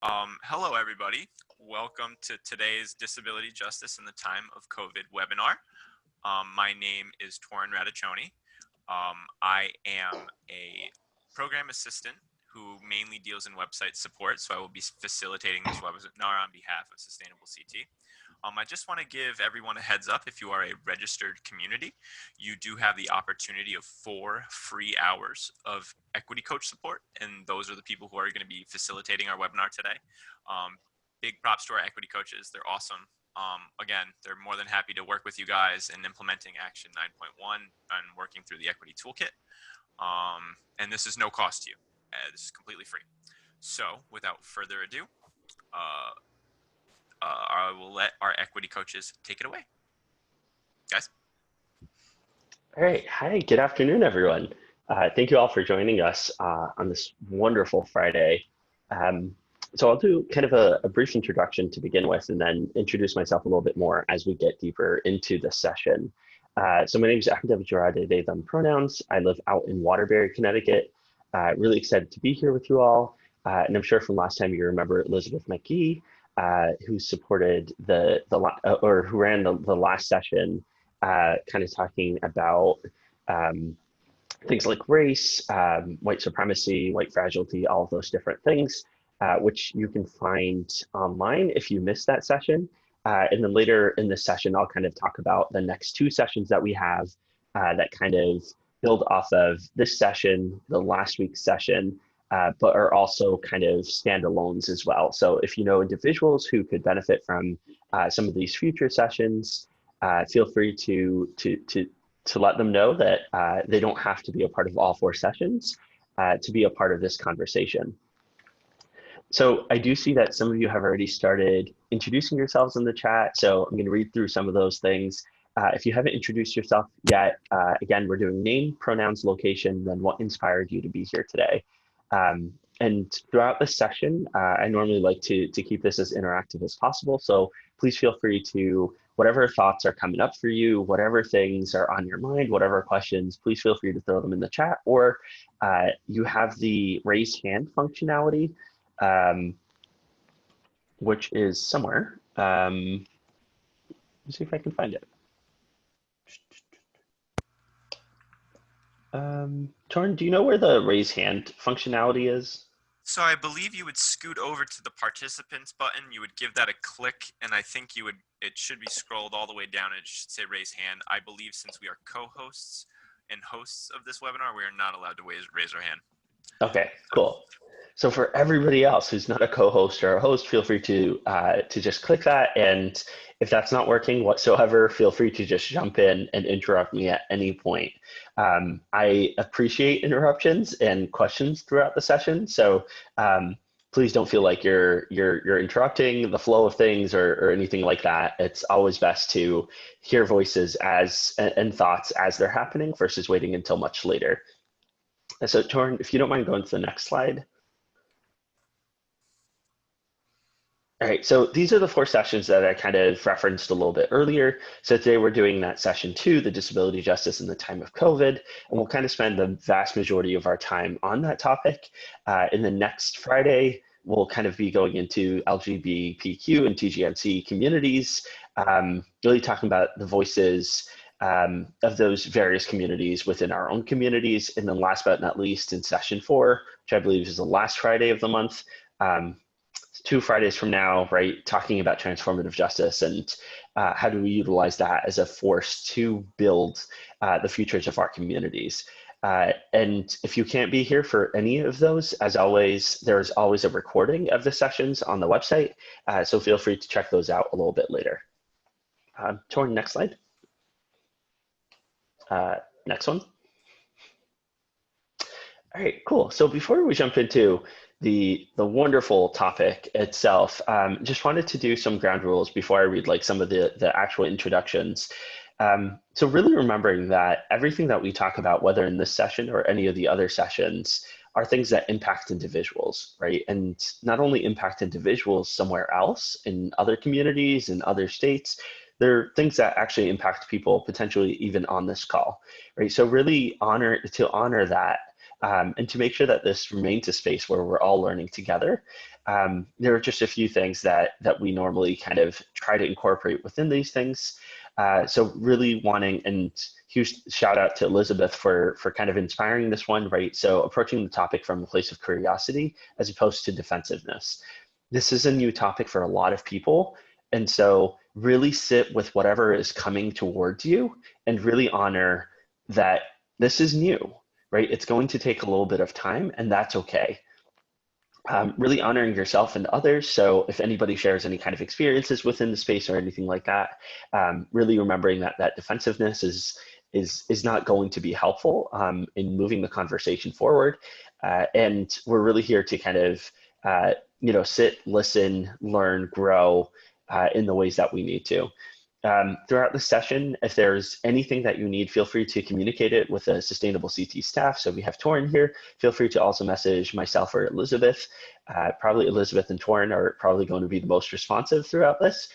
Hello, everybody. Welcome to today's Disability Justice in the Time of COVID webinar. My name is Torin Radiccioni. I am a program assistant who mainly deals in website support, so I will be facilitating this webinar on behalf of Sustainable CT. I just want to give everyone a heads up. If you are a registered community, you do have the opportunity of 4 free hours of equity coach support, and those are the people who are going to be facilitating our webinar today. Big props to our equity coaches. They're awesome. Again, they're more than happy to work with you guys in implementing Action 9.1 and working through the equity toolkit. And this is no cost to you. This is completely free. So without further ado, I will let our equity coaches take it away. Guys. All right. Hi, good afternoon, everyone. Thank you all for joining us on this wonderful Friday. So I'll do kind of a brief introduction to begin with, and then introduce myself a little bit more as we get deeper into the session. So my name is Ahmed Gerard, they, them pronouns. I live out in Waterbury, Connecticut. Really excited to be here with you all. And I'm sure from last time you remember Elizabeth McGee, who supported who ran the last session, kind of talking about things like race, white supremacy, white fragility, all of those different things, which you can find online if you missed that session. And then later in this session, I'll kind of talk about the next 2 sessions that we have that kind of build off of this session, the last week's session, but are also kind of standalones as well. So if you know individuals who could benefit from some of these future sessions, feel free to let them know that they don't have to be a part of all 4 sessions to be a part of this conversation. So I do see that some of you have already started introducing yourselves in the chat. So I'm going to read through some of those things. If you haven't introduced yourself yet, again, we're doing name, pronouns, location, then what inspired you to be here today. And throughout this session, I normally like to keep this as interactive as possible. So please feel free to, whatever thoughts are coming up for you, whatever things are on your mind, whatever questions, please feel free to throw them in the chat, or you have the raise hand functionality, which is somewhere. Let's see if I can find it. Torn, do you know where the raise hand functionality is? So I believe you would scoot over to the participants button. You would give that a click, and I think it should be scrolled all the way down. And it should say raise hand. I believe since we are co-hosts and hosts of this webinar, we are not allowed to raise our hand. Okay, cool. So for everybody else who's not a co-host or a host, feel free to just click that. And if that's not working whatsoever, feel free to just jump in and interrupt me at any point. I appreciate interruptions and questions throughout the session. So please don't feel like you're interrupting the flow of things or anything like that. It's always best to hear voices and thoughts as they're happening versus waiting until much later. So Torrin, if you don't mind going to the next slide. All right, so these are the 4 sessions that I kind of referenced a little bit earlier. So today we're doing that session 2, the disability justice in the time of COVID, and we'll kind of spend the vast majority of our time on that topic. In the next Friday, we'll kind of be going into LGBTQ and TGNC communities, really talking about the voices of those various communities within our own communities. And then last but not least, in session 4, which I believe is the last Friday of the month, 2 Fridays from now, right, talking about transformative justice and how do we utilize that as a force to build the futures of our communities. And if you can't be here for any of those, as always, there's always a recording of the sessions on the website, so feel free to check those out a little bit later. Torrin, next slide. Next one. All right, cool. So before we jump into the wonderful topic itself, just wanted to do some ground rules before I read like some of the actual introductions. So really remembering that everything that we talk about, whether in this session or any of the other sessions, are things that impact individuals, right? And not only impact individuals somewhere else in other communities and other states, they're things that actually impact people potentially even on this call, right? So really honor that and to make sure that this remains a space where we're all learning together. There are just a few things that we normally kind of try to incorporate within these things. So really wanting, and huge shout out to Elizabeth for kind of inspiring this one, right? So approaching the topic from a place of curiosity as opposed to defensiveness. This is a new topic for a lot of people. And so really sit with whatever is coming towards you and really honor that this is new, right? It's going to take a little bit of time, and that's okay. Really honoring yourself and others. So if anybody shares any kind of experiences within the space or anything like that, really remembering that defensiveness is not going to be helpful in moving the conversation forward. And we're really here to kind of sit, listen, learn, grow in the ways that we need to. Throughout the session, if there's anything that you need, feel free to communicate it with the Sustainable CT staff. So we have Torin here. Feel free to also message myself or Elizabeth. Probably Elizabeth and Torin are probably going to be the most responsive throughout this.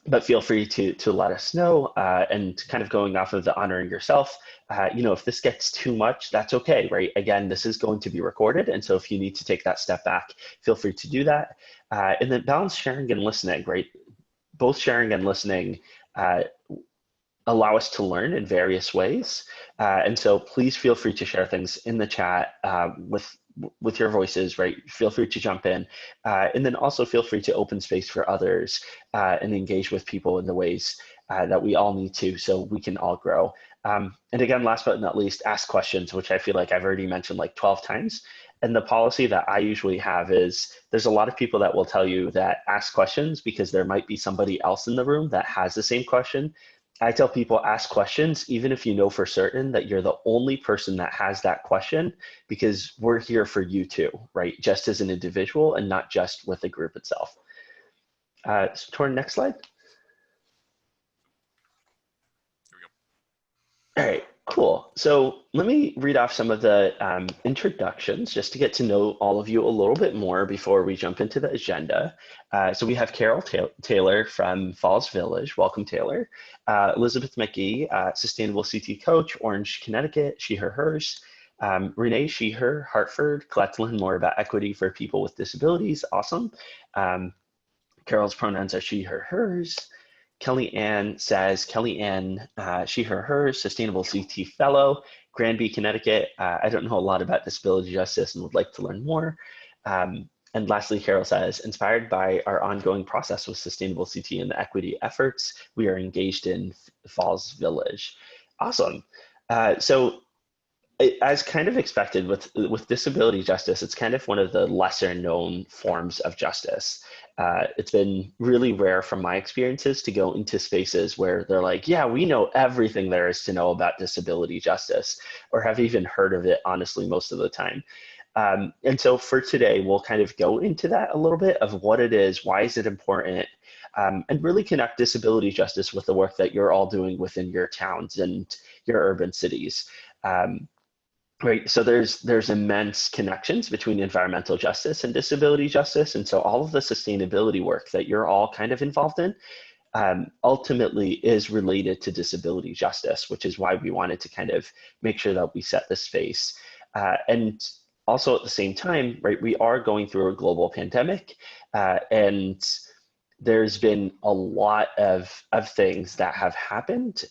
But feel free to let us know, and kind of going off of the honoring yourself, if this gets too much, that's okay, right? Again, this is going to be recorded. And so if you need to take that step back, feel free to do that. And then balance sharing and listening, right? Both sharing and listening allow us to learn in various ways. And so please feel free to share things in the chat with your voices, right? Feel free to jump in. And then also feel free to open space for others and engage with people in the ways that we all need to, so we can all grow. And again, last but not least, ask questions, which I feel like I've already mentioned like 12 times. And the policy that I usually have is there's a lot of people that will tell you that ask questions because there might be somebody else in the room that has the same question. I tell people ask questions, even if you know for certain that you're the only person that has that question, because we're here for you too, right? Just as an individual and not just with the group itself. So Torin, next slide. Here we go. All right, cool. So let me read off some of the introductions just to get to know all of you a little bit more before we jump into the agenda. So we have Carol Taylor from Falls Village. Welcome, Taylor. Elizabeth McGee, Sustainable CT Coach, Orange, Connecticut, she, her, hers. Renee, she, her, Hartford, glad to learn more about equity for people with disabilities. Awesome. Carol's pronouns are she, her, hers. Kelly Ann says, Kelly Ann, she, her, hers, Sustainable CT Fellow, Granby, Connecticut. I don't know a lot about disability justice and would like to learn more. And lastly, Carol says, inspired by our ongoing process with Sustainable CT and the equity efforts, we are engaged in Falls Village. Awesome. So as kind of expected with disability justice, it's kind of one of the lesser known forms of justice. It's been really rare from my experiences to go into spaces where they're like, yeah, we know everything there is to know about disability justice, or have even heard of it, honestly, most of the time. And so for today, we'll kind of go into that a little bit of what it is, why is it important, and really connect disability justice with the work that you're all doing within your towns and your urban cities. Right, so there's immense connections between environmental justice and disability justice, and so all of the sustainability work that you're all kind of involved in ultimately is related to disability justice, which is why we wanted to kind of make sure that we set the space. And also at the same time, right, we are going through a global pandemic, and there's been a lot of things that have happened,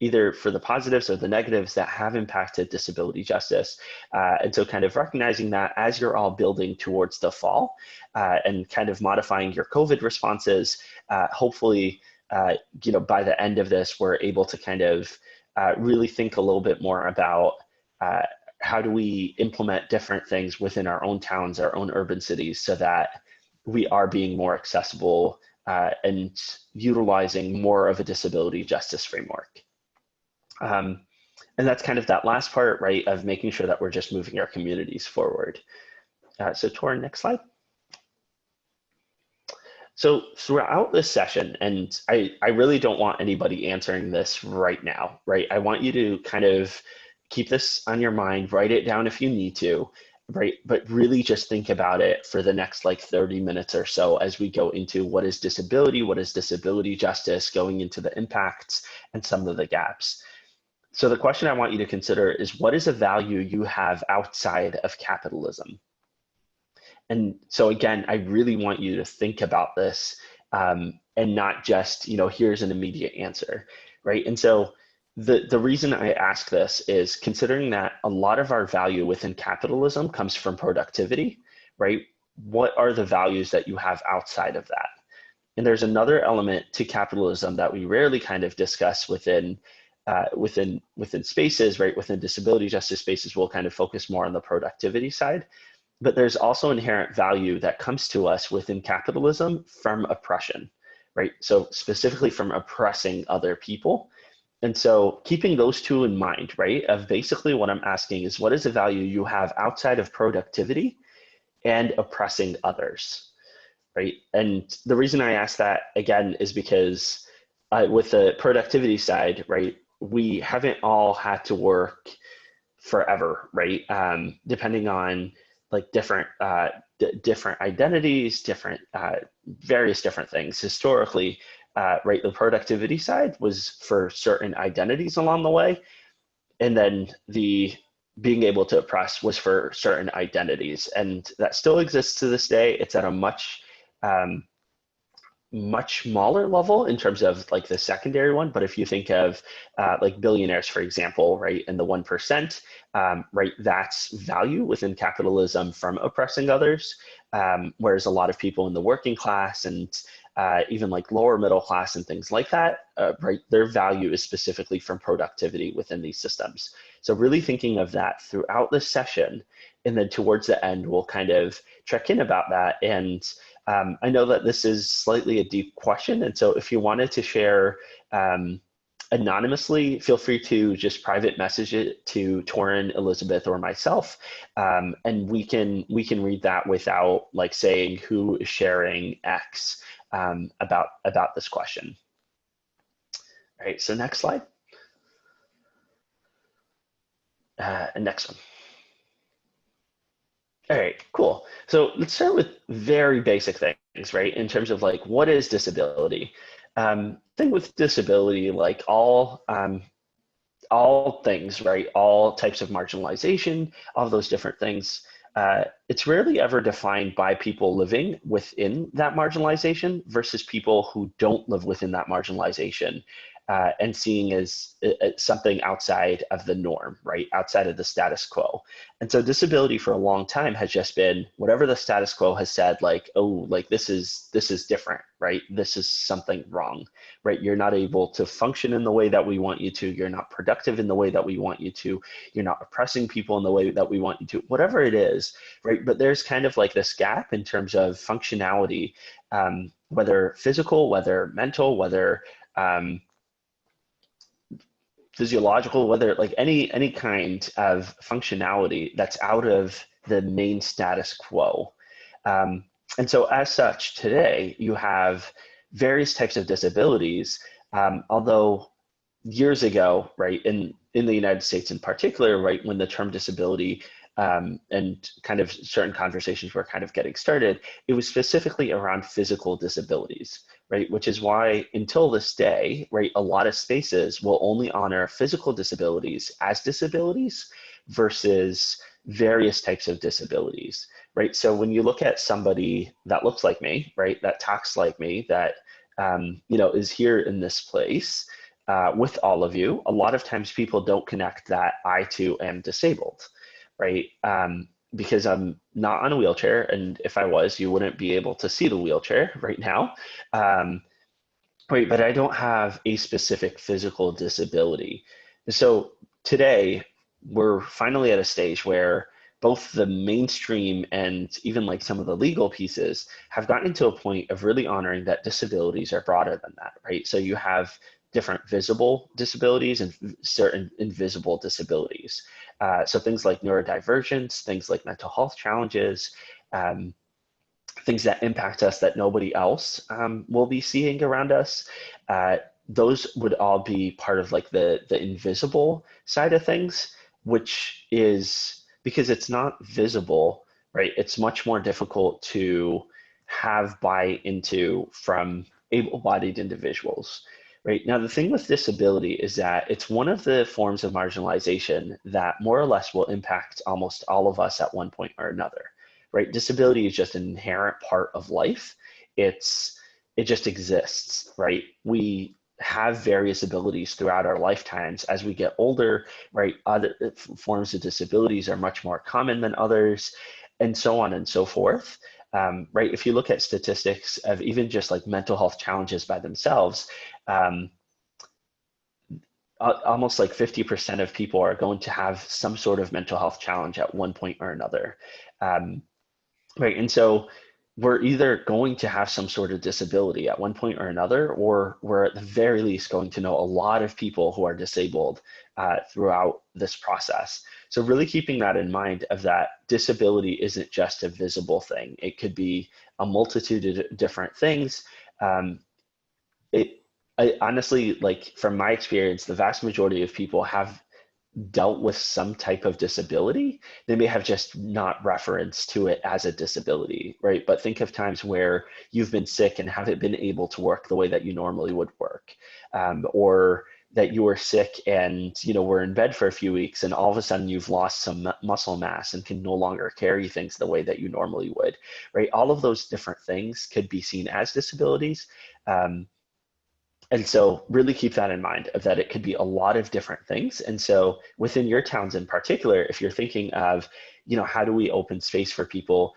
either for the positives or the negatives that have impacted disability justice. And so kind of recognizing that as you're all building towards the fall and kind of modifying your COVID responses, hopefully, by the end of this, we're able to kind of really think a little bit more about how do we implement different things within our own towns, our own urban cities, so that we are being more accessible and utilizing more of a disability justice framework. And that's kind of that last part, right, of making sure that we're just moving our communities forward. So Torin, next slide. So throughout this session, and I really don't want anybody answering this right now, right? I want you to kind of keep this on your mind, write it down if you need to, right? But really just think about it for the next like 30 minutes or so as we go into what is disability justice, going into the impacts and some of the gaps. So the question I want you to consider is, what is a value you have outside of capitalism? And so again, I really want you to think about this, and not just, here's an immediate answer, right? And so the reason I ask this is considering that a lot of our value within capitalism comes from productivity, right? What are the values that you have outside of that? And there's another element to capitalism that we rarely kind of discuss within spaces, right? Within disability justice spaces, we'll kind of focus more on the productivity side. But there's also inherent value that comes to us within capitalism from oppression, right? So specifically from oppressing other people. And so keeping those two in mind, right? Of basically what I'm asking is, what is the value you have outside of productivity and oppressing others, right? And the reason I ask that again is because with the productivity side, right, we haven't all had to work forever, right? Depending on like different identities, different various different things. Historically, right, the productivity side was for certain identities along the way, and then the being able to oppress was for certain identities, and that still exists to this day. It's at a um, much smaller level in terms of like the secondary one. But if you think of like billionaires, for example, right, and the 1%, right, that's value within capitalism from oppressing others. Whereas a lot of people in the working class and even like lower middle class and things like that, right, their value is specifically from productivity within these systems. So really thinking of that throughout this session, and then towards the end, we'll kind of check in about that. And I know that this is slightly a deep question, and so if you wanted to share anonymously, feel free to just private message it to Torin, Elizabeth, or myself, and we can read that without like saying who is sharing X about this question. All right, so next slide. Next one. All right, cool. So let's start with very basic things, right? In terms of like, what is disability? Thing with disability, like all things, right? All types of marginalization, all those different things. It's rarely ever defined by people living within that marginalization versus people who don't live within that marginalization, and seeing as something outside of the norm, right? Outside of the status quo. And so disability for a long time has just been whatever the status quo has said, like, oh, like this is different, right? This is something wrong, right? You're not able to function in the way that we want you to. You're not productive in the way that we want you to. You're not oppressing people in the way that we want you to, whatever it is, right? But there's kind of like this gap in terms of functionality, whether physical, whether mental, whether physiological, whether like any kind of functionality that's out of the main status quo. Um, and so as such, today you have various types of disabilities, although years ago, right, in the United States in particular, right, when the term disability and kind of certain conversations were kind of getting started, it was specifically around physical disabilities, right, which is why until this day, right, a lot of spaces will only honor physical disabilities as disabilities versus various types of disabilities, right? So when you look at somebody that looks like me, right, that talks like me, that is here in this place, with all of you, a lot of times people don't connect that I too am disabled, right? Because I'm not on a wheelchair, and if I was, you wouldn't be able to see the wheelchair right now. Um, right, but I don't have a specific physical disability. So today, we're finally at a stage where both the mainstream and even like some of the legal pieces have gotten to a point of really honoring that disabilities are broader than that, right? So you have different visible disabilities and certain invisible disabilities. So things like neurodivergence, things like mental health challenges, um, things that impact us that nobody else will be seeing around us. Uh, those would all be part of like the invisible side of things, which is because it's not visible, right? It's much more difficult to have buy into from able-bodied individuals, right? Now, the thing with disability is that it's one of the forms of marginalization that more or less will impact almost all of us at one point or another, right? Disability is just an inherent part of life. It just exists, right? We have various abilities throughout our lifetimes. As we get older, right, other forms of disabilities are much more common than others, and so on and so forth. Right, if you look at statistics of even just like mental health challenges by themselves, um, almost like 50% of people are going to have some sort of mental health challenge at one point or another. Um, right, and so we're either going to have some sort of disability at one point or another, or we're at the very least going to know a lot of people who are disabled throughout this process. So really keeping that in mind of that disability isn't just a visible thing. It could be a multitude of different things. Um, it I honestly, like from my experience, the vast majority of people have dealt with some type of disability. They may have just not referenced to it as a disability, right? But think of times where you've been sick and haven't been able to work the way that you normally would work, or that you were sick and were in bed for a few weeks and all of a sudden you've lost some muscle mass and can no longer carry things the way that you normally would, right? All of those different things could be seen as disabilities. Um, and so really keep that in mind of that it could be a lot of different things. And so within your towns in particular, if you're thinking of, how do we open space for people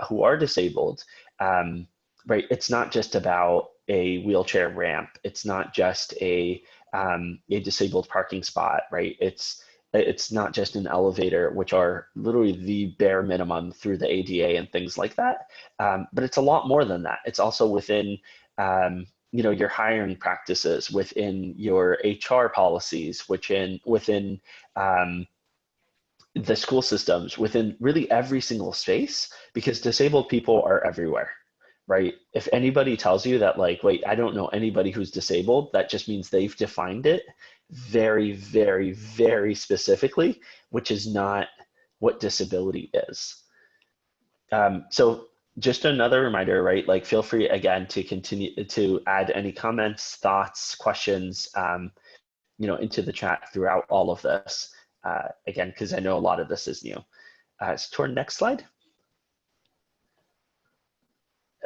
who are disabled, right? It's not just about a wheelchair ramp. It's not just a disabled parking spot, right? It's not just an elevator, which are literally the bare minimum through the ADA and things like that. But it's a lot more than that. It's also within your hiring practices, within your HR policies, within the school systems, within really every single space, because disabled people are everywhere, right? If anybody tells you that, like, wait, I don't know anybody who's disabled, that just means they've defined it very, very, very specifically, which is not what disability is. So just another reminder, right? Like, feel free again to continue to add any comments, thoughts, questions, into the chat throughout all of this. Again, because I know a lot of this is new. So to our next slide.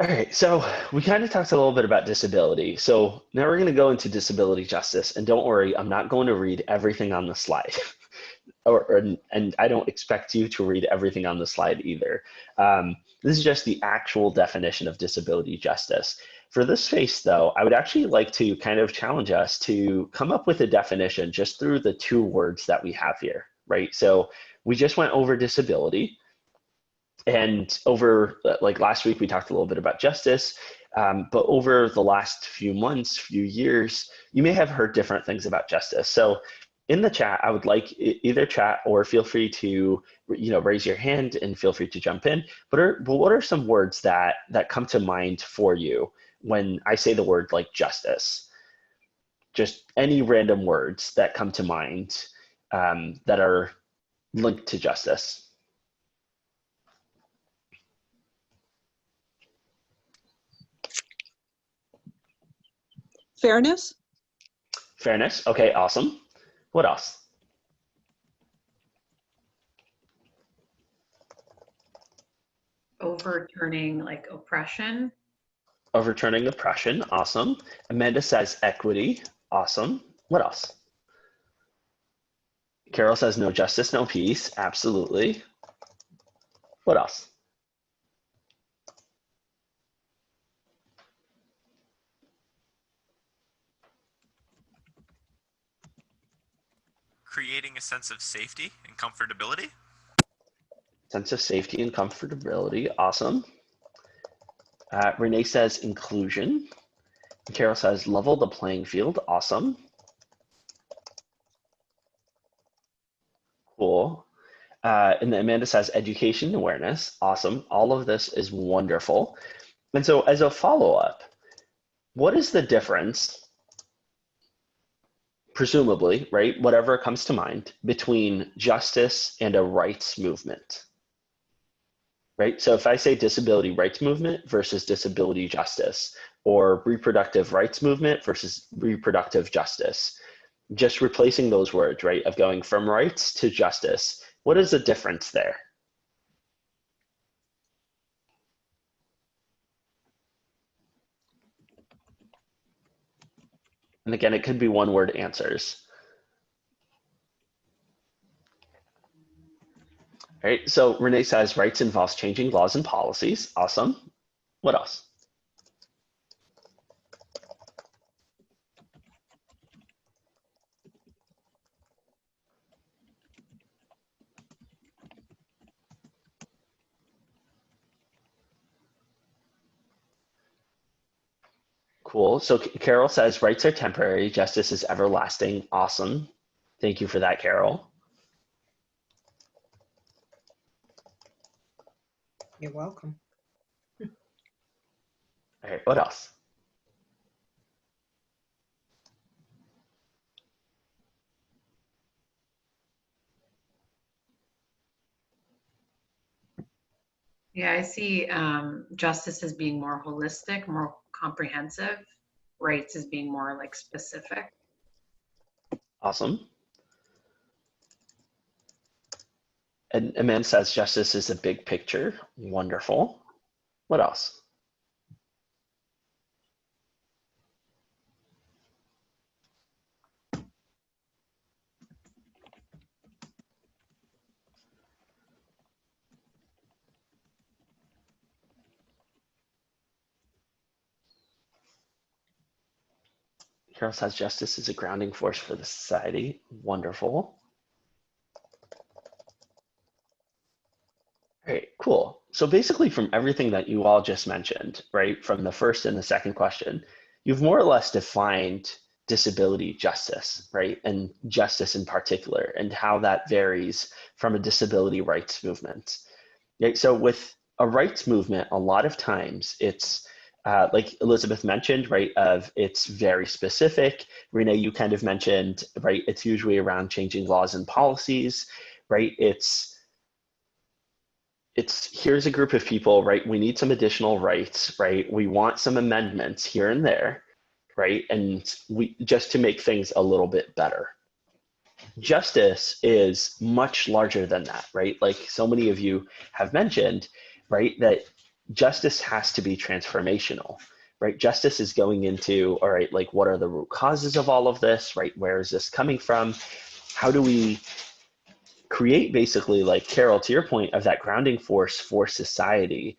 All right, so we kind of talked a little bit about disability. So now we're going to go into disability justice. And don't worry, I'm not going to read everything on the slide. And I don't expect you to read everything on the slide either. This is just the actual definition of disability justice. For this space, though, I would actually like to kind of challenge us to come up with a definition just through the two words that we have here, right? So we just went over disability, and over, like last week, we talked a little bit about justice, but over the last few months, few years, you may have heard different things about justice. So in the chat, I would like either chat or feel free to raise your hand and feel free to jump in. But what are some words that come to mind for you when I say the word like justice? Just any random words that come to mind that are linked to justice. Fairness. Fairness. Okay, awesome. What else? Overturning like oppression. Overturning oppression. Awesome. Amanda says equity. Awesome. What else? Carol says no justice, no peace. Absolutely. What else? Creating a sense of safety and comfortability. Sense of safety and comfortability. Awesome. Renee says inclusion. Carol says level the playing field. Awesome. Cool. And then Amanda says education awareness. Awesome. All of this is wonderful. And so as a follow-up, what is the difference, presumably, right, whatever comes to mind, between justice and a rights movement? Right? So if I say disability rights movement versus disability justice, or reproductive rights movement versus reproductive justice. Just replacing those words, right, of going from rights to justice. What is the difference there? And again, it could be one word answers. All right, so Renee says rights involves changing laws and policies. Awesome. What else? Cool. So Carol says rights are temporary, justice is everlasting. Awesome. Thank you for that, Carol. You're welcome. All right, what else? Yeah, I see justice as being more holistic, more comprehensive, rights as being more like specific. Awesome. And Amanda says justice is a big picture. Wonderful. What else? Carol says justice is a grounding force for the society. Wonderful. All right, cool. So basically from everything that you all just mentioned, right, from the first and the second question, you've more or less defined disability justice, right, and justice in particular, and how that varies from a disability rights movement. Right? So with a rights movement, a lot of times it's like Elizabeth mentioned, right, of it's very specific. Renee, you kind of mentioned, right, it's usually around changing laws and policies, right? It's here's a group of people, right? We need some additional rights, right? We want some amendments here and there, right? And we just to make things a little bit better. Justice is much larger than that, right? Like so many of you have mentioned, right, that justice has to be transformational, right? Justice is going into, all right, like what are the root causes of all of this, right? Where is this coming from? How do we create basically, like Carol, to your point, of that grounding force for society?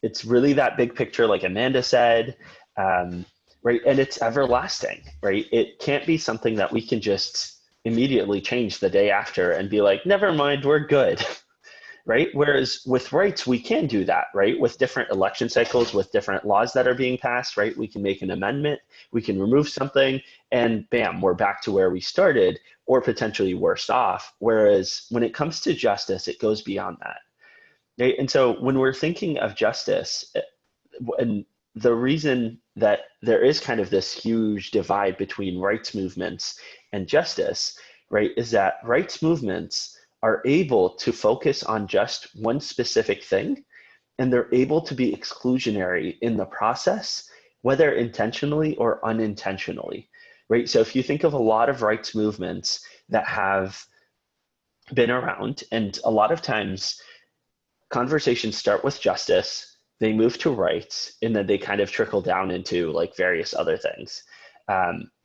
It's really that big picture, like Amanda said, right? And it's everlasting, right? It can't be something that we can just immediately change the day after and be like, never mind, we're good, right? Whereas with rights, we can do that, right? With different election cycles, with different laws that are being passed, right? We can make an amendment, we can remove something, and bam, we're back to where we started, or potentially worse off. Whereas when it comes to justice, it goes beyond that. Right? And so when we're thinking of justice, and the reason that there is kind of this huge divide between rights movements and justice, right, is that rights movements are able to focus on just one specific thing, and they're able to be exclusionary in the process, whether intentionally or unintentionally, right? So if you think of a lot of rights movements that have been around, and a lot of times conversations start with justice, they move to rights, and then they kind of trickle down into like various other things,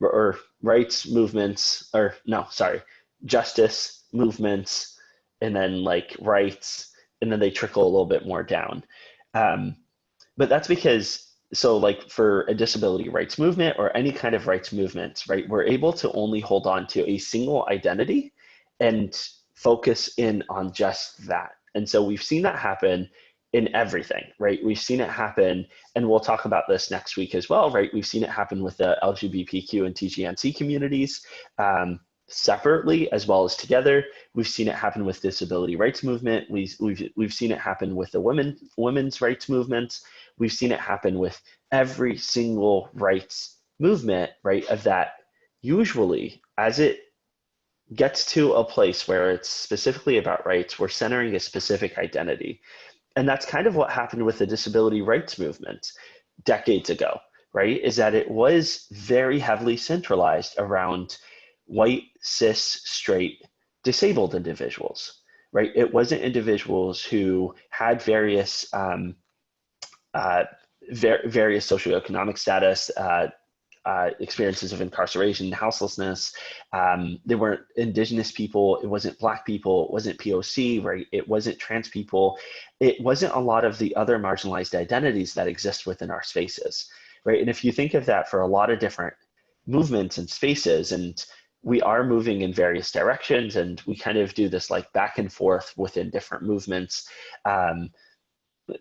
or rights movements, or no, sorry, justice movements, and then like rights, and then they trickle a little bit more down. But that's because, so like for a disability rights movement or any kind of rights movements, right, we're able to only hold on to a single identity and focus in on just that. And so we've seen that happen in everything, right? We've seen it happen, and we'll talk about this next week as well, right? We've seen it happen with the LGBTQ and TGNC communities, separately as well as together. We've seen it happen with disability rights movement. We've seen it happen with the women's rights movements. We've seen it happen with every single rights movement, right? Of that, usually as it gets to a place where it's specifically about rights, we're centering a specific identity. And that's kind of what happened with the disability rights movement. decades ago, right, is that it was very heavily centralized around white, cis, straight, disabled individuals, right? It wasn't individuals who had uh, various socioeconomic status, experiences of incarceration, houselessness. They weren't indigenous people. It wasn't Black people. It wasn't POC, right? It wasn't trans people. It wasn't a lot of the other marginalized identities that exist within our spaces, right? And if you think of that for a lot of different movements and spaces, and we are moving in various directions, and we kind of do this like back and forth within different movements,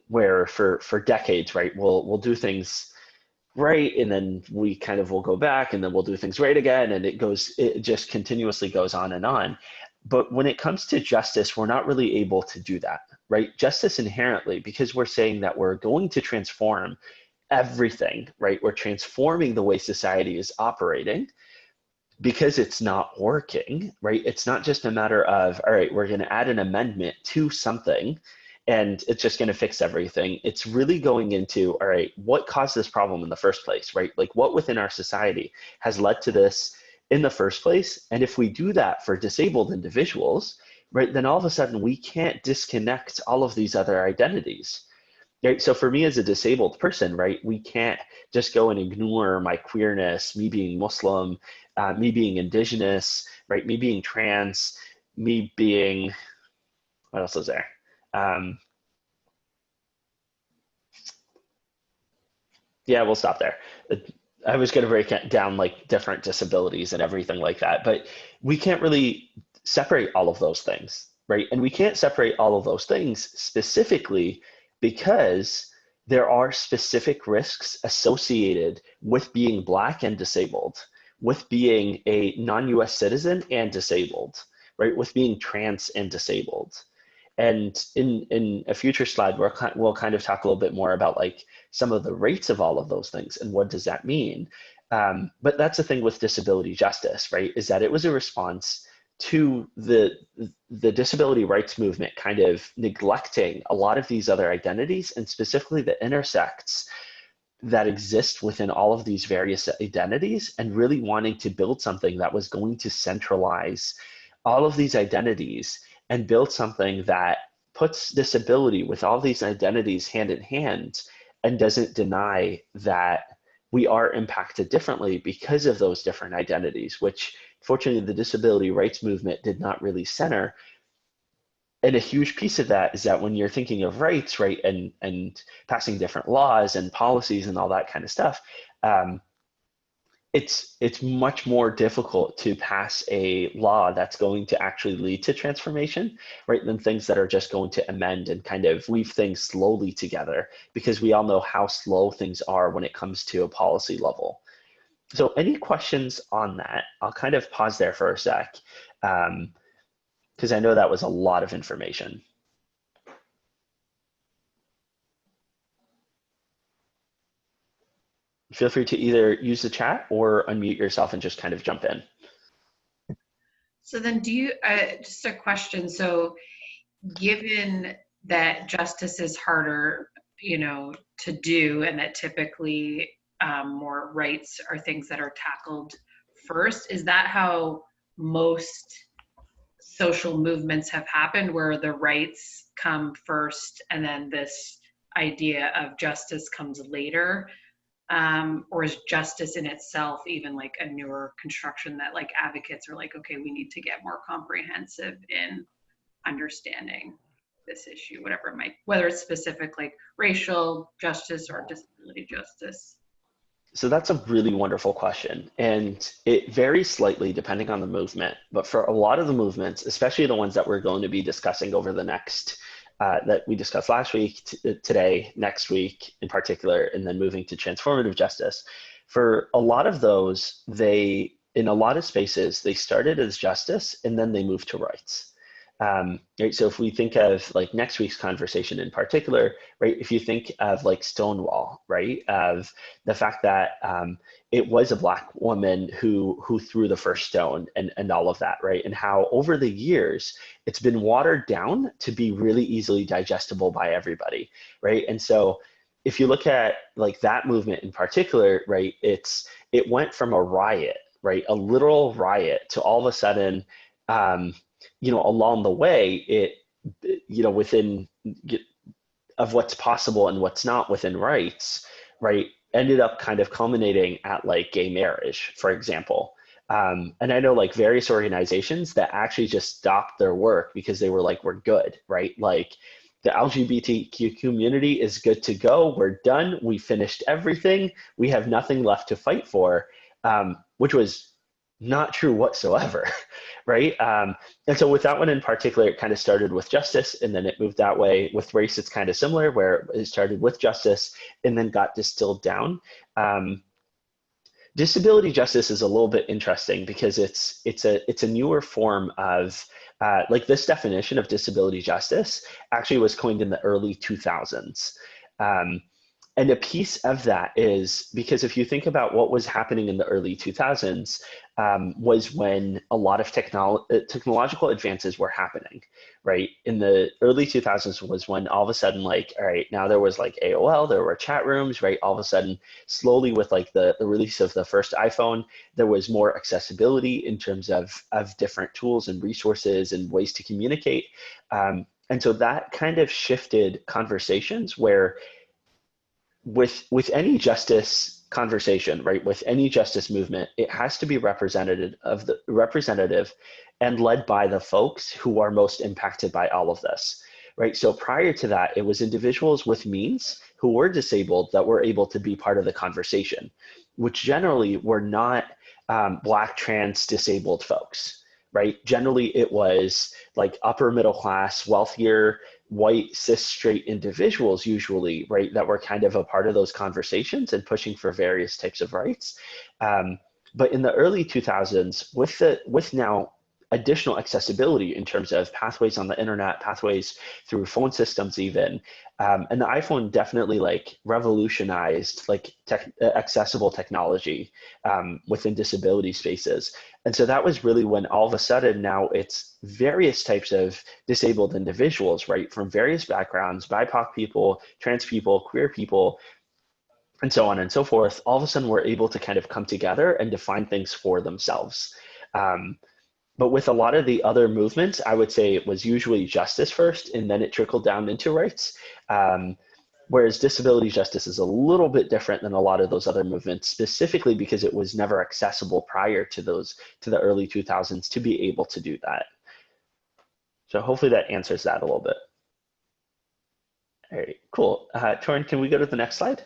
where for decades, right, we'll do things right, and then we kind of will go back, and then we'll do things right again, and it just continuously goes on and on. But when it comes to justice, we're not really able to do that, right? Justice inherently, because we're saying that we're going to transform everything, right? We're transforming the way society is operating because it's not working, right? It's not just a matter of, all right, we're going to add an amendment to something and it's just going to fix everything. It's really going into, all right, what caused this problem in the first place, right? Like what within our society has led to this in the first place? And if we do that for disabled individuals, right, then all of a sudden we can't disconnect all of these other identities. Right? So for me as a disabled person, right, we can't just go and ignore my queerness, me being Muslim, me being indigenous, right, me being trans, me being, what else is there? Yeah, we'll stop there. I was going to break it down like different disabilities and everything like that, but we can't really separate all of those things, right? And we can't separate all of those things specifically because there are specific risks associated with being Black and disabled, with being a non-US citizen and disabled, right? With being trans and disabled. And in a future slide, we'll kind of talk a little bit more about like some of the rates of all of those things and what does that mean. But that's the thing with disability justice, right? Is that it was a response to the disability rights movement kind of neglecting a lot of these other identities and specifically the intersects that exist within all of these various identities and really wanting to build something that was going to centralize all of these identities and build something that puts disability with all these identities hand in hand and doesn't deny that we are impacted differently because of those different identities, which fortunately the disability rights movement did not really center. And a huge piece of that is that when you're thinking of rights, right, and passing different laws and policies and all that kind of stuff, it's much more difficult to pass a law that's going to actually lead to transformation, right, than things that are just going to amend and kind of weave things slowly together, because we all know how slow things are when it comes to a policy level. So any questions on that? I'll kind of pause there for a sec, because I know that was a lot of information. Feel free to either use the chat or unmute yourself and just kind of jump in. So then do you, just a question. So given that justice is harder, to do, and that typically more rights are things that are tackled first, is that how most social movements have happened, where the rights come first and then this idea of justice comes later? Or is justice in itself even like a newer construction that like advocates are like, okay, we need to get more comprehensive in understanding this issue, whatever it might, whether it's specific like racial justice or disability justice? So that's a really wonderful question. And it varies slightly depending on the movement. But for a lot of the movements, especially the ones that we're going to be discussing over the next, that we discussed last week, today, next week in particular, and then moving to transformative justice, for a lot of those, in a lot of spaces, they started as justice and then they moved to rights. Right, so if we think of like next week's conversation in particular, right, if you think of like Stonewall, right, of the fact that it was a Black woman who threw the first stone and all of that, right, and how over the years it's been watered down to be really easily digestible by everybody, right, and so if you look at like that movement in particular, right, it went from a riot, right, a literal riot, to all of a sudden, along the way, within of what's possible and what's not within rights, right, ended up kind of culminating at like gay marriage, for example. And I know like various organizations that actually just stopped their work because they were like, we're good, right? Like the LGBTQ community is good to go. We're done. We finished everything. We have nothing left to fight for, which was not true whatsoever, right? And so with that one in particular, it kind of started with justice, and then it moved that way. With race, it's kind of similar, where it started with justice and then got distilled down. Disability justice is a little bit interesting because it's a newer form of like this definition of disability justice actually was coined in the early 2000s. And a piece of that is because if you think about what was happening in the early 2000s, was when a lot of technological advances were happening, right? In the early 2000s was when all of a sudden, like, all right, now there was like AOL, there were chat rooms, right? All of a sudden, slowly with like the release of the first iPhone, there was more accessibility in terms of different tools and resources and ways to communicate. And so that kind of shifted conversations where with any justice conversation, right, with any justice movement, it has to be representative and led by the folks who are most impacted by all of this, right? So prior to that, it was individuals with means who were disabled that were able to be part of the conversation, which generally were not Black, trans, disabled folks, right? Generally, it was like upper middle class, wealthier, white, cis, straight individuals usually, right, that were kind of a part of those conversations and pushing for various types of rights. But in the early 2000s, with now additional accessibility in terms of pathways on the internet, pathways through phone systems even, and the iPhone definitely like revolutionized like accessible technology within disability spaces. And so that was really when all of a sudden now it's various types of disabled individuals, right, from various backgrounds, BIPOC people, trans people, queer people, and so on and so forth, all of a sudden we're able to kind of come together and define things for themselves. But with a lot of the other movements, I would say it was usually justice first, and then it trickled down into rights. Whereas disability justice is a little bit different than a lot of those other movements, specifically because it was never accessible prior to the early 2000s to be able to do that. So hopefully that answers that a little bit. All right, cool. Torin, can we go to the next slide?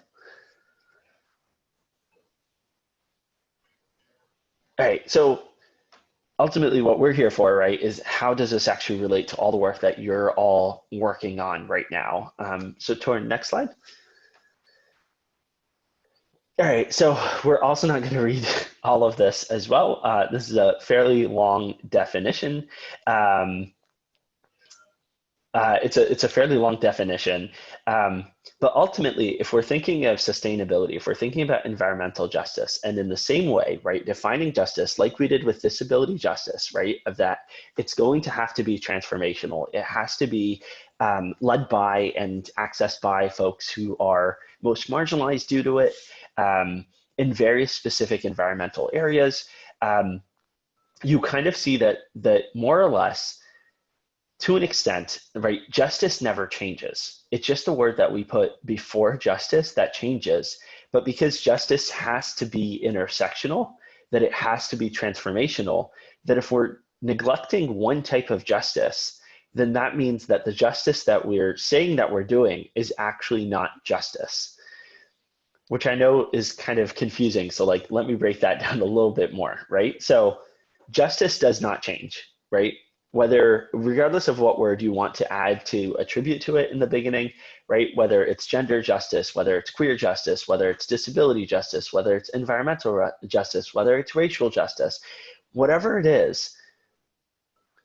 All right, so ultimately what we're here for, right, is how does this actually relate to all the work that you're all working on right now? So Torin, next slide. All right, so we're also not going to read all of this as well. This is a fairly long definition. It's a fairly long definition, but ultimately, if we're thinking of sustainability, if we're thinking about environmental justice, and in the same way, right, defining justice like we did with disability justice, right, of that it's going to have to be transformational. It has to be led by and accessed by folks who are most marginalized due to it in various specific environmental areas. You kind of see that more or less, to an extent, right, justice never changes. It's just a word that we put before justice that changes. But because justice has to be intersectional, that it has to be transformational, that if we're neglecting one type of justice, then that means that the justice that we're saying that we're doing is actually not justice, which I know is kind of confusing. So like, let me break that down a little bit more, right? So justice does not change, right? Whether, regardless of what word you want to add to attribute to it in the beginning, right? Whether it's gender justice, whether it's queer justice, whether it's disability justice, whether it's environmental justice, whether it's racial justice, whatever it is,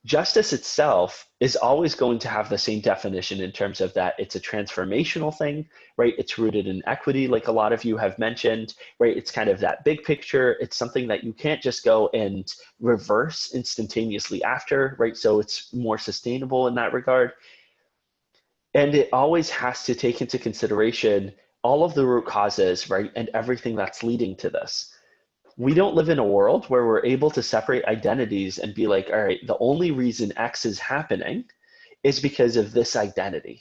justice itself is always going to have the same definition in terms of that it's a transformational thing, right? It's rooted in equity, like a lot of you have mentioned, right? It's kind of that big picture. It's something that you can't just go and reverse instantaneously after, right? So it's more sustainable in that regard. And it always has to take into consideration all of the root causes, right, and everything that's leading to this. We don't live in a world where we're able to separate identities and be like, all right, the only reason X is happening is because of this identity,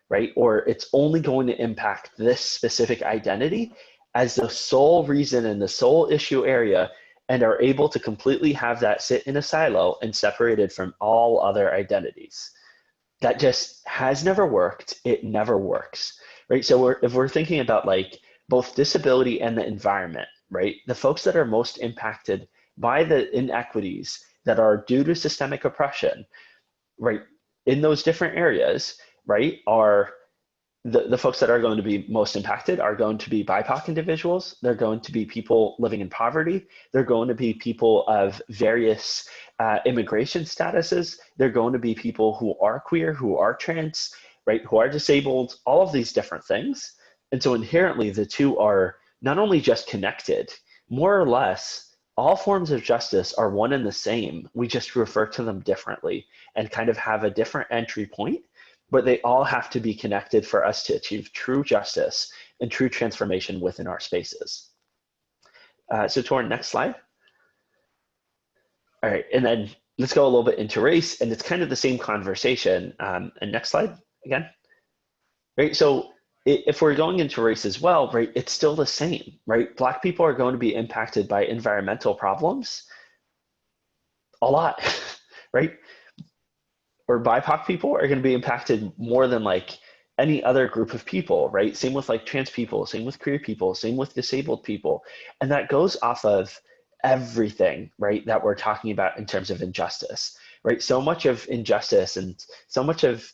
right? Or it's only going to impact this specific identity as the sole reason and the sole issue area, and are able to completely have that sit in a silo and separated from all other identities. That just has never worked. It never works, right? So if we're thinking about like both disability and the environment, right? The folks that are most impacted by the inequities that are due to systemic oppression, right, in those different areas, right, are the folks that are going to be most impacted are going to be BIPOC individuals. They're going to be people living in poverty. They're going to be people of various immigration statuses. They're going to be people who are queer, who are trans, right, who are disabled, all of these different things. And so inherently, the two are not only just connected, more or less, all forms of justice are one and the same. We just refer to them differently and kind of have a different entry point, but they all have to be connected for us to achieve true justice and true transformation within our spaces. So to our next slide. All right, and then let's go a little bit into race, and it's kind of the same conversation. And next slide again. Right, so if we're going into race as well, right, it's still the same, right? Black people are going to be impacted by environmental problems a lot, right? Or BIPOC people are going to be impacted more than like any other group of people, right? Same with like trans people, same with queer people, same with disabled people. And that goes off of everything, right, that we're talking about in terms of injustice, right? So much of injustice and so much of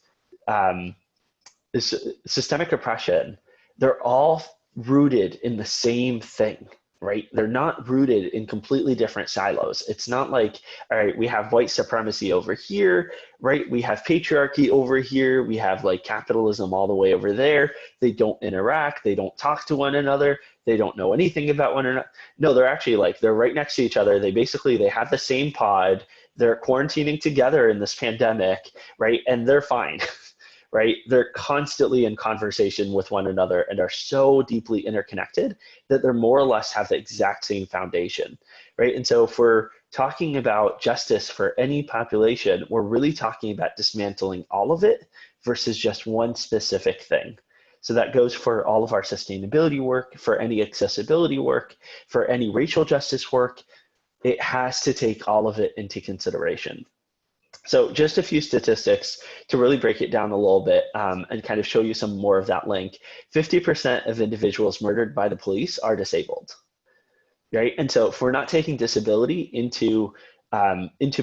systemic oppression, they're all rooted in the same thing, right? They're not rooted in completely different silos. It's not like, all right, we have white supremacy over here, right? We have patriarchy over here. We have like capitalism all the way over there. They don't interact. They don't talk to one another. They don't know anything about one another. No, they're actually like, they're right next to each other. They have the same pod. They're quarantining together in this pandemic, right? And they're fine. Right? They're constantly in conversation with one another and are so deeply interconnected that they're more or less have the exact same foundation, right? And so if we're talking about justice for any population, we're really talking about dismantling all of it versus just one specific thing. So that goes for all of our sustainability work, for any accessibility work, for any racial justice work. It has to take all of it into consideration. So just a few statistics to really break it down a little bit and kind of show you some more of that link. 50% of individuals murdered by the police are disabled, right? And so if we're not taking disability into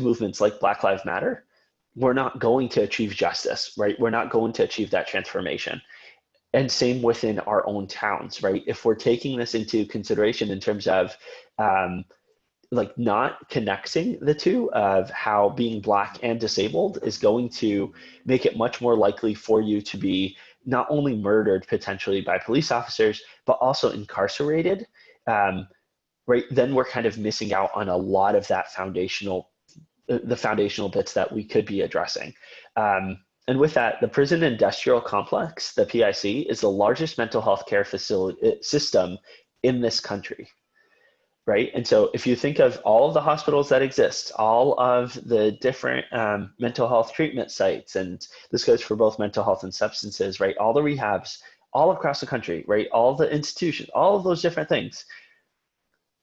movements like Black Lives Matter, we're not going to achieve justice, right? We're not going to achieve that transformation. And same within our own towns, right? If we're taking this into consideration in terms of like not connecting the two of how being Black and disabled is going to make it much more likely for you to be not only murdered potentially by police officers, but also incarcerated, right? Then we're kind of missing out on a lot of that the foundational bits that we could be addressing. And with that, the prison industrial complex, the PIC, is the largest mental health care system in this country. Right. And so if you think of all of the hospitals that exist, all of the different mental health treatment sites, and this goes for both mental health and substances, right? All the rehabs, all across the country, right? All the institutions, all of those different things,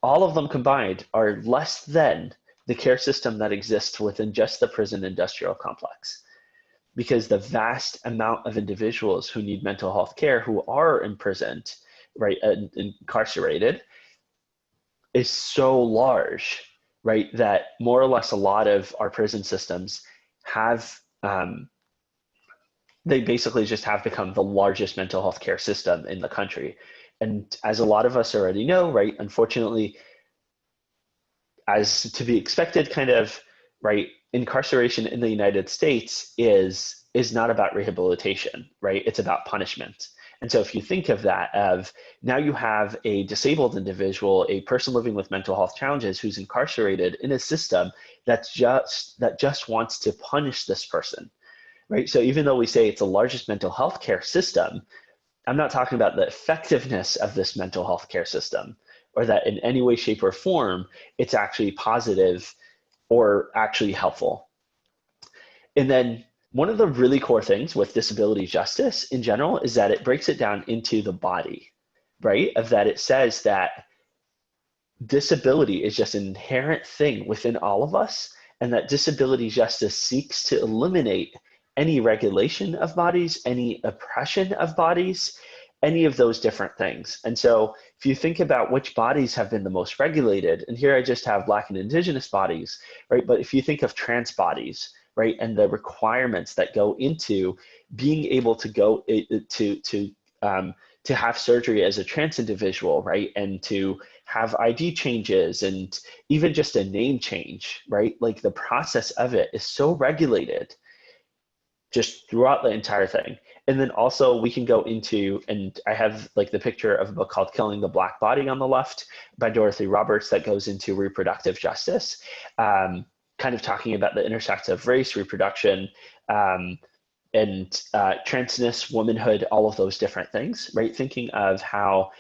all of them combined are less than the care system that exists within just the prison industrial complex. Because the vast amount of individuals who need mental health care who are imprisoned, right, and incarcerated, is so large, right, that more or less a lot of our prison systems have, they basically just have become the largest mental health care system in the country. And as a lot of us already know, right, unfortunately, as to be expected, kind of, right, incarceration in the United States is not about rehabilitation, right? It's about punishment. And so if you think of that, of now you have a disabled individual, a person living with mental health challenges who's incarcerated in a system that just wants to punish this person, right? So even though we say it's the largest mental health care system, I'm not talking about the effectiveness of this mental health care system, or that in any way, shape, or form it's actually positive or actually helpful. And then one of the really core things with disability justice in general is that it breaks it down into the body, right? Of that it says that disability is just an inherent thing within all of us, and that disability justice seeks to eliminate any regulation of bodies, any oppression of bodies, any of those different things. And so if you think about which bodies have been the most regulated, and here I just have Black and Indigenous bodies, right? But if you think of trans bodies, right, and the requirements that go into being able to go to have surgery as a trans individual, right, and to have ID changes and even just a name change, right? Like the process of it is so regulated just throughout the entire thing. And then also we can go into, and I have like the picture of a book called Killing the Black Body on the left by Dorothy Roberts that goes into reproductive justice, kind of talking about the intersection of race, reproduction, and transness, womanhood, all of those different things, right? Thinking of how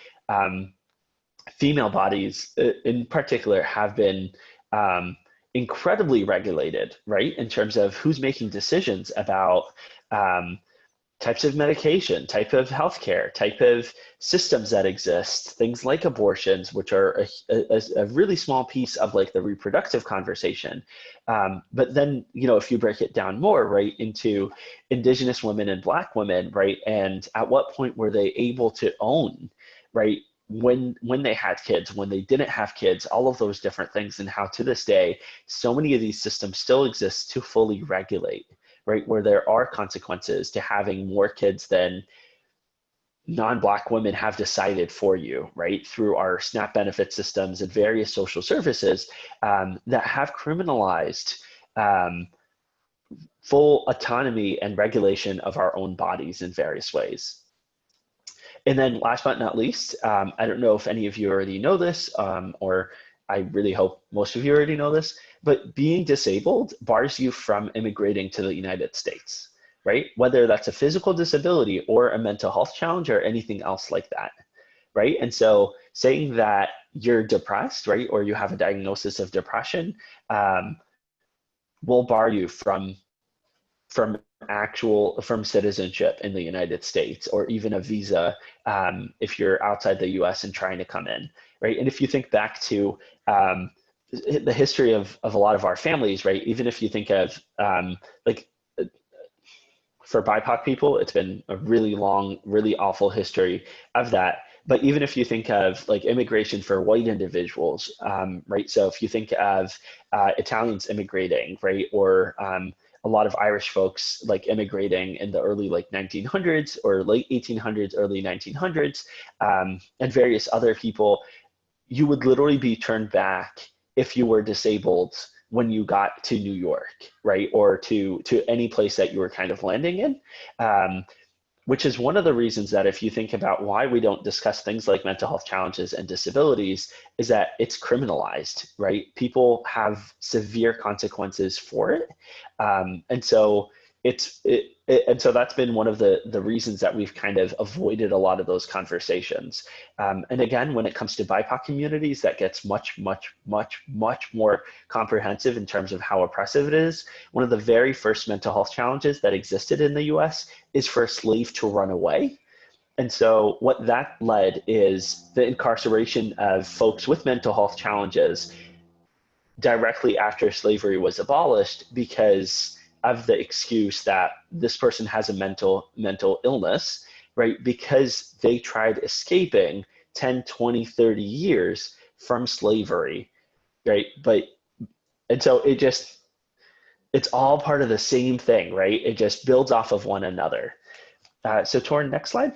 female bodies in particular have been incredibly regulated, right? In terms of who's making decisions about types of medication, type of healthcare, type of systems that exist, things like abortions, which are a really small piece of like the reproductive conversation. But then, you know, if you break it down more, right, into Indigenous women and Black women, right, and at what point were they able to own, right, when they had kids, when they didn't have kids, all of those different things, and how to this day, so many of these systems still exist to fully regulate, right, where there are consequences to having more kids than non-Black women have decided for you, right, through our SNAP benefit systems and various social services that have criminalized full autonomy and regulation of our own bodies in various ways. And then last but not least, I don't know if any of you already know this, or I really hope most of you already know this, but being disabled bars you from immigrating to the United States, right? Whether that's a physical disability or a mental health challenge or anything else like that, right? And so saying that you're depressed, right, or you have a diagnosis of depression will bar you from citizenship in the United States, or even a visa if you're outside the US and trying to come in, right? And if you think back to the history of a lot of our families, right, even if you think of like for BIPOC people, it's been a really long, really awful history of that. But even if you think of like immigration for white individuals, right? So if you think of Italians immigrating, right, or a lot of Irish folks like immigrating in the early like 1900s or late 1800s, early 1900s, and various other people, you would literally be turned back if you were disabled when you got to New York, right, or to any place that you were kind of landing in. Which is one of the reasons that if you think about why we don't discuss things like mental health challenges and disabilities, is that it's criminalized, right? People have severe consequences for it. And so and so that's been one of the reasons that we've kind of avoided a lot of those conversations. And again, when it comes to BIPOC communities, that gets much, much, much, much more comprehensive in terms of how oppressive it is. One of the very first mental health challenges that existed in the US is for a slave to run away. And so what that led is the incarceration of folks with mental health challenges directly after slavery was abolished, because of the excuse that this person has a mental illness, right? Because they tried escaping 10, 20, 30 years from slavery, right? And so it's all part of the same thing, right? It just builds off of one another. So Torrin, next slide.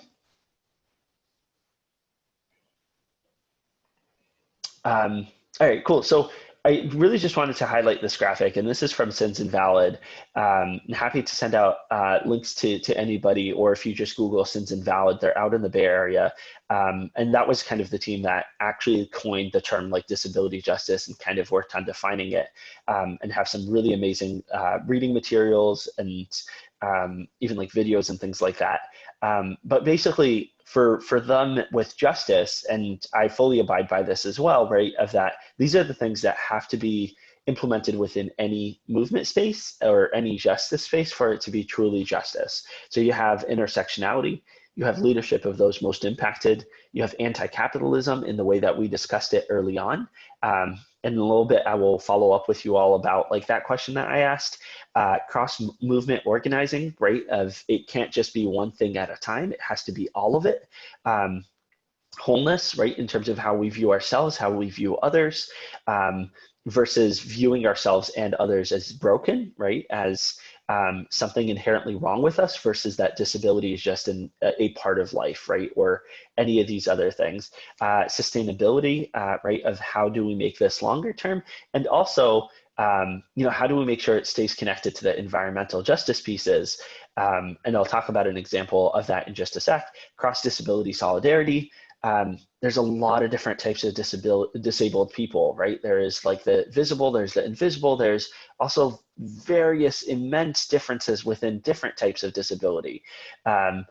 All right, cool. So I really just wanted to highlight this graphic, and this is from Sins Invalid. I'm happy to send out links to anybody, or if you just Google Sins Invalid, they're out in the Bay Area. And that was kind of the team that actually coined the term like disability justice and kind of worked on defining it, and have some really amazing reading materials and even like videos and things like that. But basically, for them with justice, and I fully abide by this as well, right? Of that, these are the things that have to be implemented within any movement space or any justice space for it to be truly justice. So you have intersectionality, you have leadership of those most impacted, you have anti-capitalism in the way that we discussed it early on. In a little bit, I will follow up with you all about like that question that I asked, cross movement organizing, right? Of it can't just be one thing at a time, it has to be all of it. Wholeness, right, in terms of how we view ourselves, how we view others, versus viewing ourselves and others as broken, right, as something inherently wrong with us, versus that disability is just a part of life, right, or any of these other things. Sustainability, right, of how do we make this longer term, and also how do we make sure it stays connected to the environmental justice pieces? And I'll talk about an example of that in just a sec. Cross-disability solidarity. There's a lot of different types of disabled people, right? There is like the visible, there's the invisible, there's also various immense differences within different types of disability. And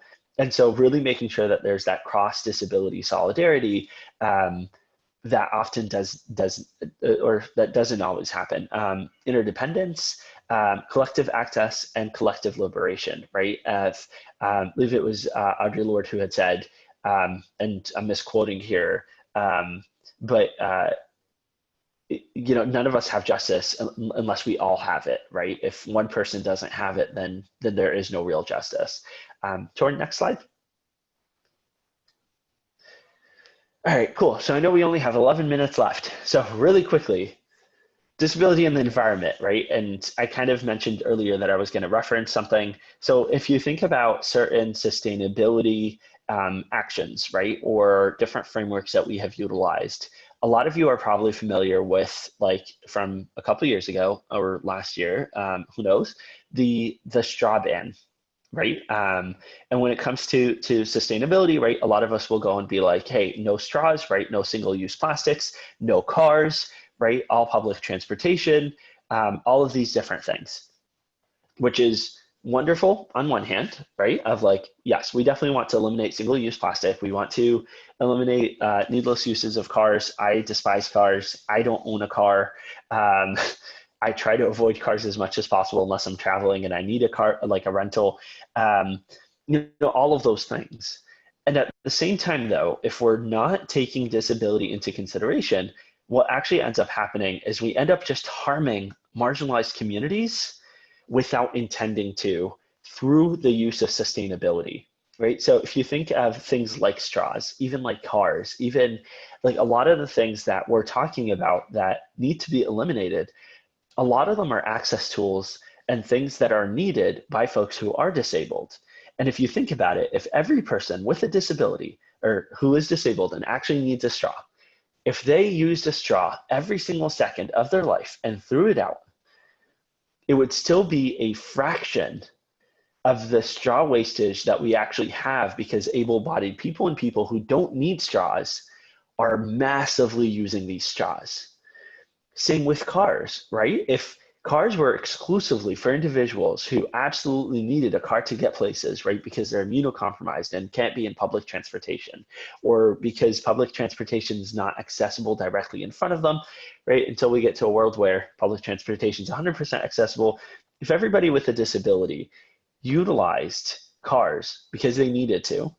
so really making sure that there's that cross-disability solidarity that often or that doesn't always happen. Interdependence, collective access, and collective liberation, right? I believe it was Audre Lorde who had said, and I'm misquoting here, but none of us have justice unless we all have it, right? If one person doesn't have it, then there is no real justice. Torn, next slide. All right, cool. So I know we only have 11 minutes left. So really quickly, disability and the environment, right? And I kind of mentioned earlier that I was going to reference something. So if you think about certain sustainability actions, right, or different frameworks that we have utilized, a lot of you are probably familiar with, like from a couple of years ago or last year, who knows, the straw ban, right? And when it comes to sustainability, right, a lot of us will go and be like, hey, no straws, right? No single-use plastics, no cars, right? All public transportation, all of these different things, which is wonderful on one hand, right? Of like, yes, we definitely want to eliminate single-use plastic. We want to eliminate needless uses of cars. I despise cars. I don't own a car. I try to avoid cars as much as possible unless I'm traveling and I need a car, like a rental, all of those things. And at the same time, though, if we're not taking disability into consideration, what actually ends up happening is we end up just harming marginalized communities without intending to, through the use of sustainability, right? So if you think of things like straws, even like cars, even like a lot of the things that we're talking about that need to be eliminated, a lot of them are access tools and things that are needed by folks who are disabled. And if you think about it, if every person with a disability or who is disabled and actually needs a straw, if they used a straw every single second of their life and threw it out, it would still be a fraction of the straw wastage that we actually have, because able-bodied people and people who don't need straws are massively using these straws. Same with cars, right? If cars were exclusively for individuals who absolutely needed a car to get places, right, because they're immunocompromised and can't be in public transportation, or because public transportation is not accessible directly in front of them, right, until we get to a world where public transportation is 100% accessible. If everybody with a disability utilized cars because they needed to,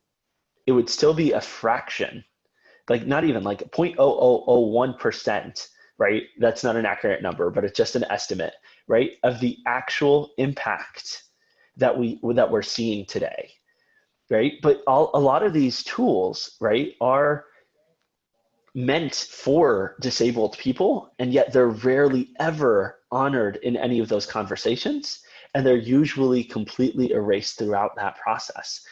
it would still be a fraction, like not even like 0.0001%, right? That's not an accurate number, but it's just an estimate, right, of the actual impact that we're seeing today, right? But a lot of these tools, right, are meant for disabled people, and yet they're rarely ever honored in any of those conversations, and they're usually completely erased throughout that process.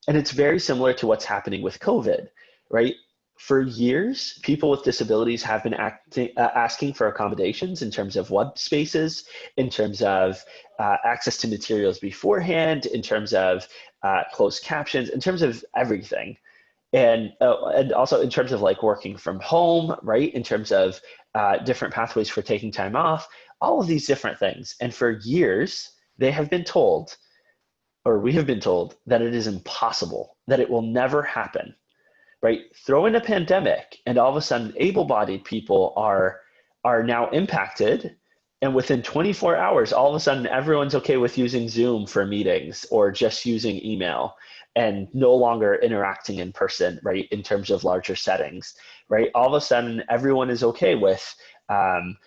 And it's very similar to what's happening with COVID, right? For years, people with disabilities have been asking for accommodations in terms of web spaces, in terms of access to materials beforehand, in terms of closed captions, in terms of everything. And also in terms of like working from home, right? In terms of different pathways for taking time off, all of these different things. And for years, they have been told, or we have been told that it is impossible, that it will never happen, right? Throw in a pandemic, and all of a sudden, able-bodied people are now impacted, and within 24 hours, all of a sudden, everyone's okay with using Zoom for meetings or just using email and no longer interacting in person, right? In terms of larger settings, right? All of a sudden, everyone is okay with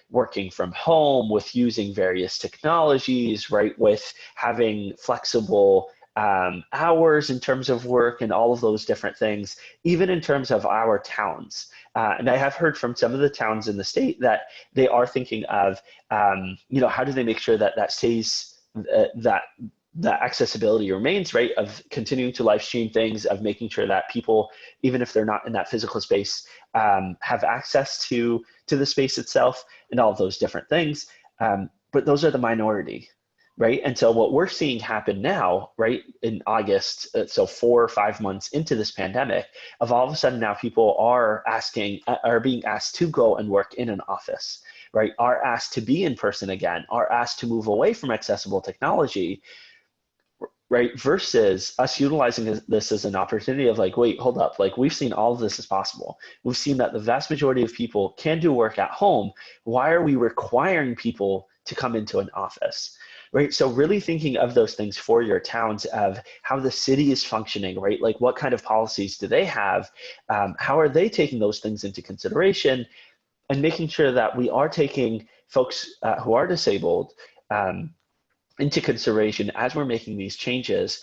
working from home, with using various technologies, right? With having flexible hours in terms of work and all of those different things, even in terms of our towns. And I have heard from some of the towns in the state that they are thinking of, how do they make sure that that stays, that accessibility remains, right? Of continuing to live stream things, of making sure that people, even if they're not in that physical space, have access to the space itself and all of those different things. But those are the minority, right? And so what we're seeing happen now, right, in August, so 4 or 5 months into this pandemic, of all of a sudden now people are being asked to go and work in an office, right? Are asked to be in person again, are asked to move away from accessible technology, right? Versus us utilizing this as an opportunity of like, wait, hold up. Like, we've seen all of this as possible. We've seen that the vast majority of people can do work at home. Why are we requiring people to come into an office, right? So really thinking of those things for your towns, of how the city is functioning, right? Like, what kind of policies do they have? How are they taking those things into consideration? And making sure that we are taking folks who are disabled into consideration as we're making these changes,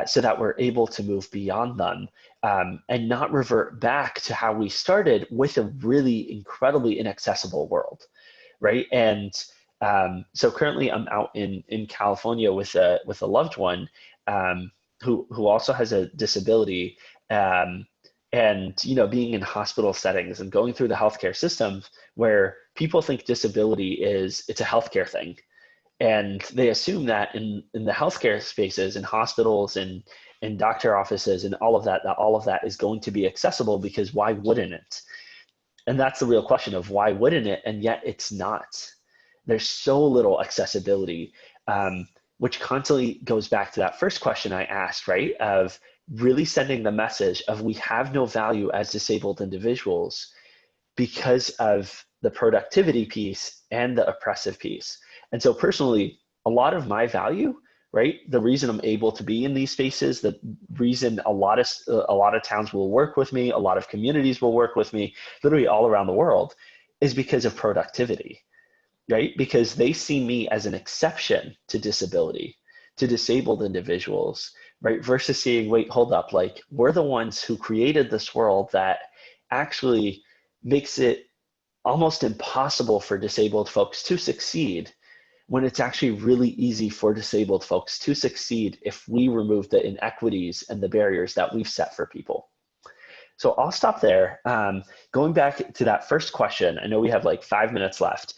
so that we're able to move beyond them, and not revert back to how we started with a really incredibly inaccessible world, right? And so currently I'm out in California with a loved one, who also has a disability, and being in hospital settings and going through the healthcare system where people think disability it's a healthcare thing. And they assume that in the healthcare spaces, in hospitals and in doctor offices and all of that is going to be accessible, because why wouldn't it? And that's the real question of why wouldn't it? And yet it's not. There's so little accessibility, which constantly goes back to that first question I asked, right? Of really sending the message of we have no value as disabled individuals because of the productivity piece and the oppressive piece. And so personally, a lot of my value, right? The reason I'm able to be in these spaces, the reason a lot of towns will work with me, a lot of communities will work with me, literally all around the world, is because of productivity, right? Because they see me as an exception to disability, to disabled individuals, right? Versus seeing, wait, hold up, like, we're the ones who created this world that actually makes it almost impossible for disabled folks to succeed, when it's actually really easy for disabled folks to succeed if we remove the inequities and the barriers that we've set for people. So I'll stop there. Going back to that first question, I know we have like 5 minutes left.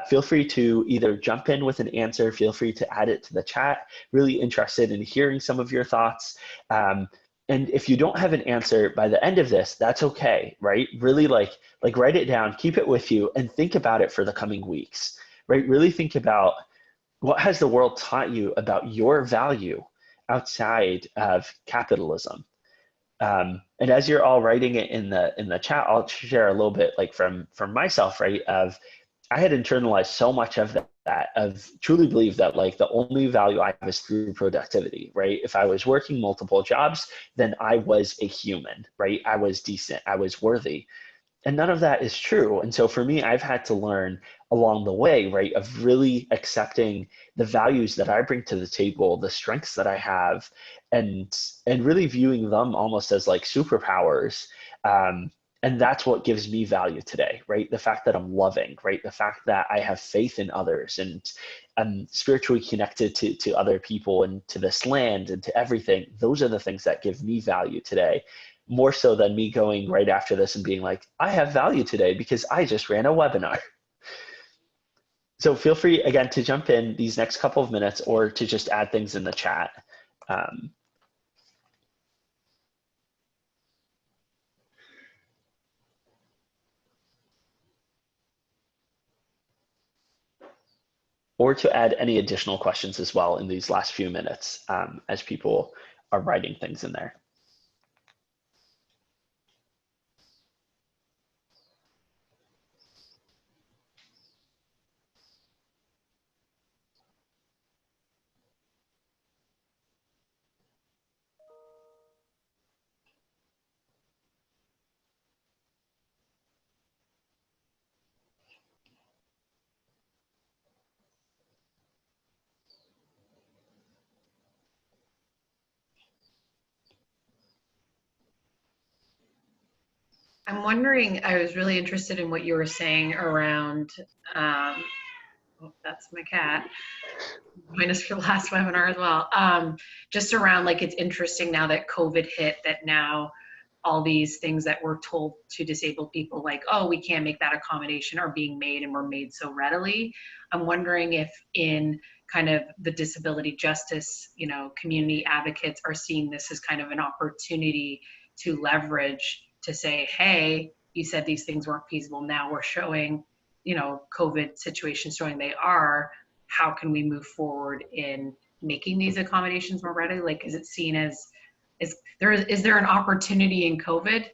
Feel free to either jump in with an answer, feel free to add it to the chat. Really interested in hearing some of your thoughts. And if you don't have an answer by the end of this, that's okay, right? Really like write it down, keep it with you, and think about it for the coming weeks, right? Really think about, what has the world taught you about your value outside of capitalism? And as you're all writing it in the chat, I'll share a little bit like from myself, right? Of, I had internalized so much of that, of truly believe that like the only value I have is through productivity, right? If I was working multiple jobs, then I was a human, right? I was decent, I was worthy. And none of that is true. And so for me, I've had to learn along the way, right, of really accepting the values that I bring to the table, the strengths that I have, and really viewing them almost as like superpowers. And that's what gives me value today, right? The fact that I'm loving, right? The fact that I have faith in others, and I'm spiritually connected to other people and to this land and to everything. Those are the things that give me value today, more so than me going right after this and being like, I have value today because I just ran a webinar. So feel free, again, to jump in these next couple of minutes, or to just add things in the chat. or to add any additional questions as well in these last few minutes as people are writing things in there. I'm wondering, I was really interested in what you were saying around, oh, that's my cat, join us for the last webinar as well. Just around like, it's interesting now that COVID hit, that now all these things that we're told to disabled people, like, oh, we can't make that accommodation, are being made, and were made so readily. I'm wondering if in kind of the disability justice, you know, community advocates are seeing this as kind of an opportunity to leverage, to say, hey, you said these things weren't feasible. Now we're showing, you know, COVID situations showing they are. How can we move forward in making these accommodations more ready? Like, is it seen as, is there an opportunity in COVID?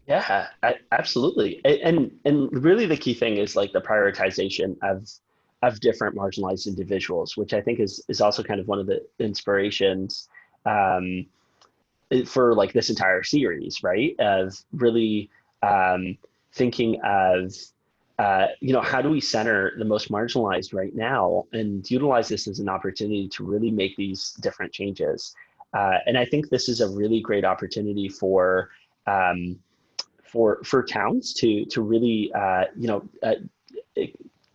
Yeah, absolutely. And really the key thing is like the prioritization of different marginalized individuals, which I think is also kind of one of the inspirations um, for like this entire series, right? Of really thinking of you know, how do we center the most marginalized right now and utilize this as an opportunity to really make these different changes. And I think this is a really great opportunity um, for towns to really you know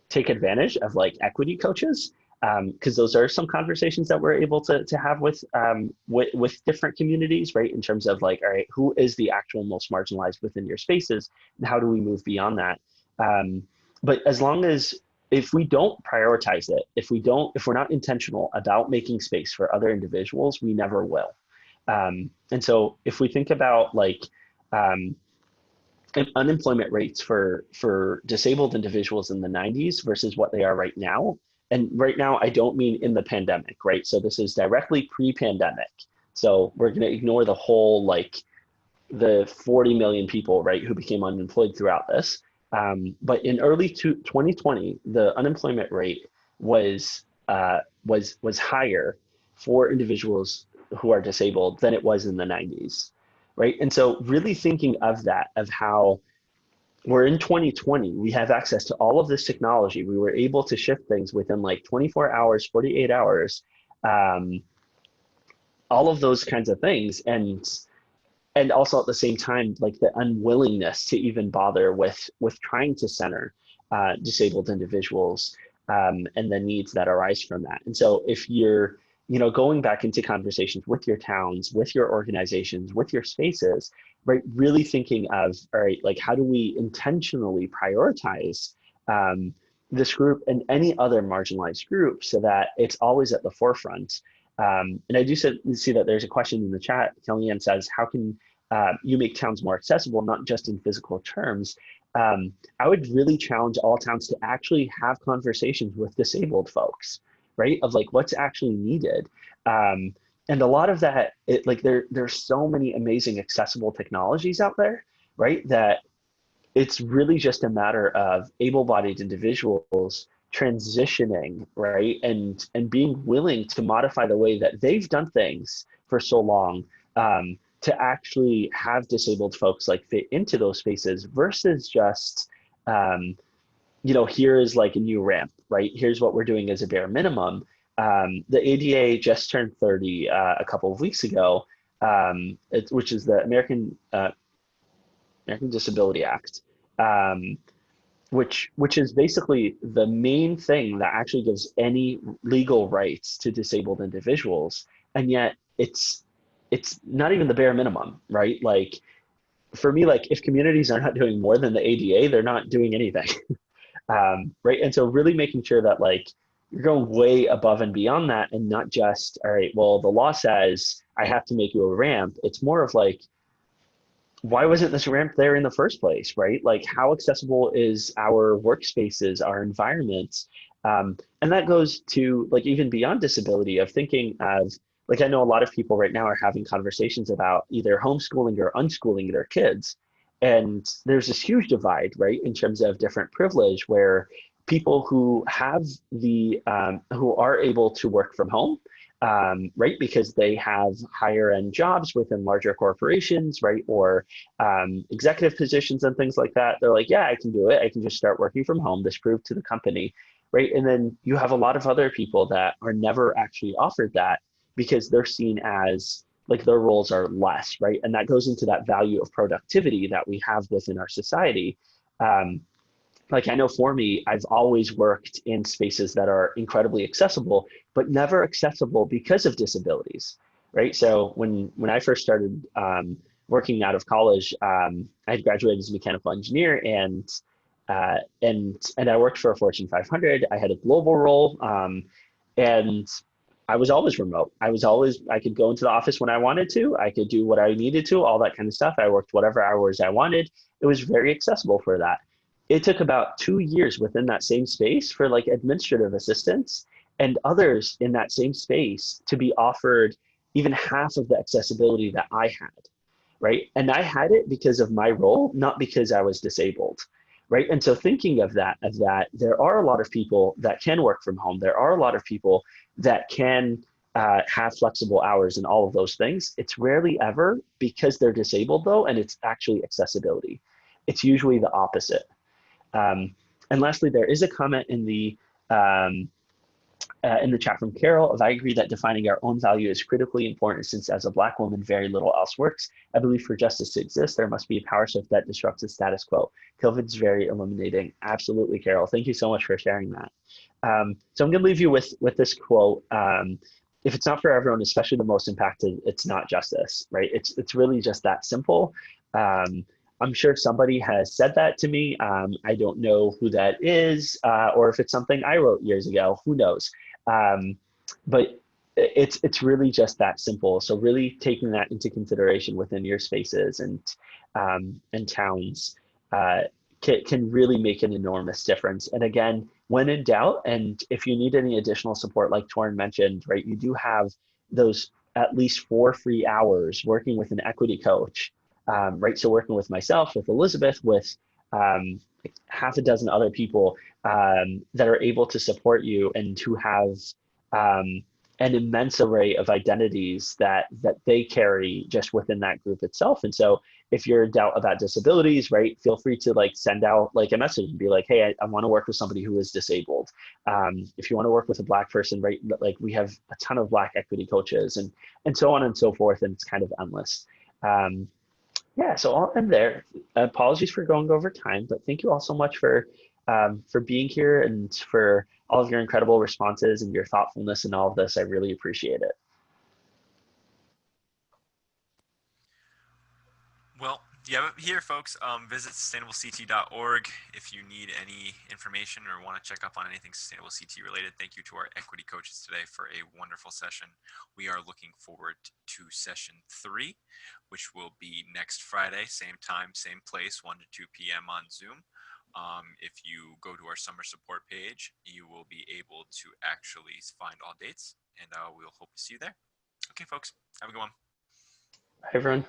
take advantage of like equity coaches, because those are some conversations that we're able to have with different communities, right? In terms of like, all right, who is the actual most marginalized within your spaces, and how do we move beyond that? Um, but as long as if we don't prioritize it, if we're not intentional about making space for other individuals, we never will. And so if we think about like um, unemployment rates for disabled individuals in the 90s versus what they are right now. And right now, I don't mean in the pandemic, right? So this is directly pre-pandemic. So we're going to ignore the whole like the 40 million people, right, who became unemployed throughout this. But in early 2020, the unemployment rate was higher for individuals who are disabled than it was in the 90s, right? And so really thinking of that, of how we're in 2020, we have access to all of this technology. We were able to shift things within like 24 hours, 48 hours, um, all of those kinds of things. And also at the same time, like the unwillingness to even bother with trying to center disabled individuals and the needs that arise from that. And so if you're, you know, going back into conversations with your towns, with your organizations, with your spaces, right, really thinking of, all right, like how do we intentionally prioritize this group and any other marginalized group so that it's always at the forefront. And I do see that there's a question in the chat. Kellyanne says, how can you make towns more accessible, not just in physical terms? I would really challenge all towns to actually have conversations with disabled folks, right? Of like what's actually needed. And a lot of that, like there's so many amazing accessible technologies out there, right? That it's really just a matter of able-bodied individuals transitioning, right, and being willing to modify the way that they've done things for so long, to actually have disabled folks like fit into those spaces versus just you know, here is like a new ramp, right? Here's what we're doing as a bare minimum. The ADA just turned 30 a couple of weeks ago, which is the American Disability Act, um, which is basically the main thing that actually gives any legal rights to disabled individuals, and yet it's not even the bare minimum, right? Like for me, like if communities are not doing more than the ADA, they're not doing anything, right? And so really making sure that like you're going way above and beyond that, and not just all right. Well, the law says I have to make you a ramp. It's more of like, why wasn't this ramp there in the first place, right? Like, how accessible is our workspaces, our environments? And that goes to like even beyond disability of thinking of like, I know a lot of people right now are having conversations about either homeschooling or unschooling their kids. And there's this huge divide, right, in terms of different privilege where people who have who are able to work from home, right, because they have higher end jobs within larger corporations, right, or executive positions and things like that. They're like, yeah, I can do it. I can just start working from home. This proved to the company, right? And then you have a lot of other people that are never actually offered that because they're seen as like their roles are less, right? And that goes into that value of productivity that we have within our society. Um, like I know for me, I've always worked in spaces that are incredibly accessible, but never accessible because of disabilities, right? So when I first started working out of college, I had graduated as a mechanical engineer, and I worked for a Fortune 500. I had a global role, and I was always remote. I could go into the office when I wanted to. I could do what I needed to, all that kind of stuff. I worked whatever hours I wanted. It was very accessible for that. It took about 2 years within that same space for like administrative assistants and others in that same space to be offered even half of the accessibility that I had, right? And I had it because of my role, not because I was disabled, right? And so thinking of that, there are a lot of people that can work from home. There are a lot of people that can have flexible hours and all of those things. It's rarely ever because they're disabled though, and it's actually accessibility. It's usually the opposite. And lastly, there is a comment in the chat from Carol of I agree that defining our own value is critically important since as a Black woman, very little else works. I believe for justice to exist, there must be a power shift that disrupts the status quo. COVID's very illuminating. Absolutely, Carol. Thank you so much for sharing that. So I'm going to leave you with this quote. If it's not for everyone, especially the most impacted, it's not justice, right? It's really just that simple. Um, I'm sure somebody has said that to me. I don't know who that is, or if it's something I wrote years ago. Who knows? Um, but it's really just that simple. So really taking that into consideration within your spaces and towns uh, can really make an enormous difference. And again, when in doubt, and if you need any additional support, like Torrin mentioned, right, you do have those at least 4 free hours working with an equity coach, right? So working with myself, with Elizabeth, with like half a dozen other people that are able to support you and who have um, an immense array of identities that they carry just within that group itself. And so if you're in doubt about disabilities, right, feel free to like send out like a message and be like, hey, I want to work with somebody who is disabled. If you want to work with a Black person, right, like we have a ton of Black equity coaches and so on and so forth. And it's kind of endless. Um, yeah, so I'll end there. Apologies for going over time, but thank you all so much for being here and for all of your incredible responses and your thoughtfulness and all of this. I really appreciate it. Well, yeah, here, folks, visit sustainablecT.org if you need any information or want to check up on anything Sustainable CT related. Thank you to our equity coaches today for a wonderful session. We are looking forward to session 3, which will be next Friday, same time, same place, 1 to 2 p.m. on Zoom. If you go to our summer support page, you will be able to actually find all dates, and we'll hope to see you there. Okay, folks, have a good one. Bye, everyone.